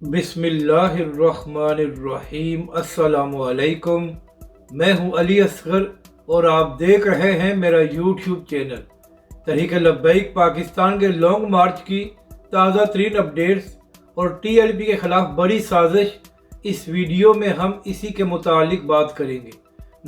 बिस्मिल्लाहिर्रहमानिर्रहीम। अस्सलामु अलैकुम। मैं हूं अली असगर और आप देख रहे हैं मेरा यूट्यूब चैनल। तहरीक लब्बैक पाकिस्तान के लॉन्ग मार्च की ताज़ा तरीन अपडेट्स और TLP के ख़िलाफ़ बड़ी साजिश, इस वीडियो में हम इसी के मुतालिक बात करेंगे।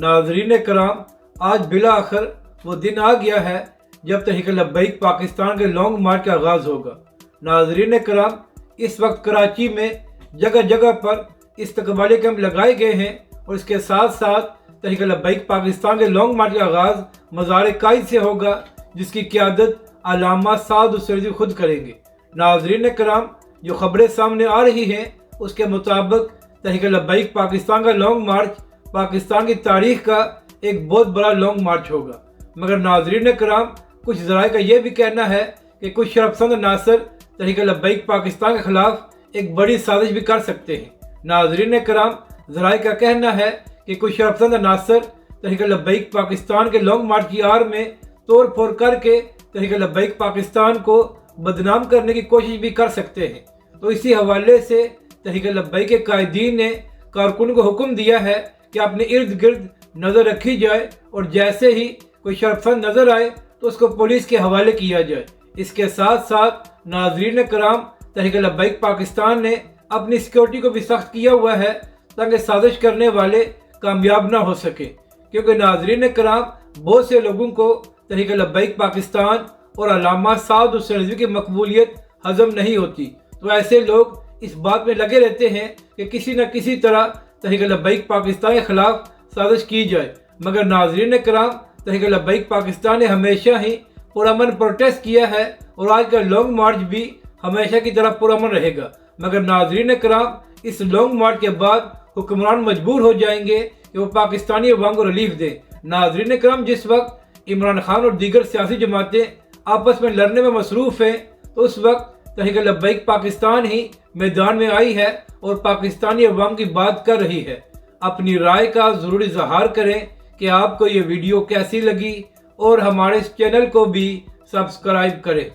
नाज़रीन कराम, आज बिला आखिर वो दिन आ गया है जब तहरीक लब्बैक पाकिस्तान के लॉन्ग मार्च का आगाज़ होगा। नाज़रीन कराम, इस वक्त कराची में जगह जगह पर इस्तकबाली कैंप लगाए गए हैं और इसके साथ साथ तहरीक लब्बैक पाकिस्तान के लॉन्ग मार्च का आगाज़ मज़ार कायद से होगा, जिसकी क़यादत अल्लामा साद उसैदी खुद करेंगे। नाज़रीन कराम, जो खबरें सामने आ रही हैं उसके मुताबिक तहरीक लब्बैक पाकिस्तान का लॉन्ग मार्च पाकिस्तान की तारीख़ का एक बहुत बड़ा लॉन्ग मार्च होगा। मगर नाज़रीन कराम, कुछ ज़राए का यह भी कहना है कि कुछ शरपसंद नासर तहरीक लब्बैक पाकिस्तान के खिलाफ एक बड़ी साजिश भी कर सकते हैं। नाज़रीन कराम, ज़राए का कहना है कि कुछ शरपसंद नासर तहरीक लब्बैक पाकिस्तान के लॉन्ग मार्च की आड़ में तोड़ फोड़ करके तहरीक लब्बैक पाकिस्तान को बदनाम करने की कोशिश भी कर सकते हैं। तो इसी हवाले से तहरीक लब्बैक के कायदीन ने कारकुन को हुक्म दिया है कि अपने इर्द गिर्द नज़र रखी जाए और जैसे ही कोई शरपसंद नज़र आए तो उसको पुलिस के हवाले किया जाए। इसके साथ साथ नाज़रीन कराम, तहरीक लब्बैक पाकिस्तान ने अपनी सिक्योरिटी को भी सख्त किया हुआ है ताकि साजिश करने वाले कामयाब ना हो सके, क्योंकि नाज़रीन कराम, बहुत से लोगों को तहरीक लब्बैक पाकिस्तान और अल्लामा साद उसैदी की मकबूलियत हजम नहीं होती। तो ऐसे लोग इस बात में लगे रहते हैं कि किसी न किसी तरह तहरीक लब्बैक पाकिस्तान के खिलाफ साजिश की जाए। मगर नाज़रीन कराम, तहरीक लब्बैक पाकिस्तान ने हमेशा ही पुरअमन प्रोटेस्ट किया है और आज का लॉन्ग मार्च भी हमेशा की तरह पुरअमन रहेगा। मगर नाज़रीन कराम, इस लॉन्ग मार्च के बाद हुक्मरान मजबूर हो जाएंगे कि वो पाकिस्तानी अवाम को रिलीफ दें। नाज़रीन कराम, जिस वक्त इमरान खान और दीगर सियासी जमातें आपस में लड़ने में मसरूफ़ हैं, तो उस वक्त तहरीक लब्बैक पाकिस्तान ही मैदान में आई है और पाकिस्तानी अवाम की बात कर रही है। अपनी राय का ज़रूर इज़हार करें कि आपको ये वीडियो कैसी लगी और हमारे इस चैनल को भी सब्सक्राइब करें।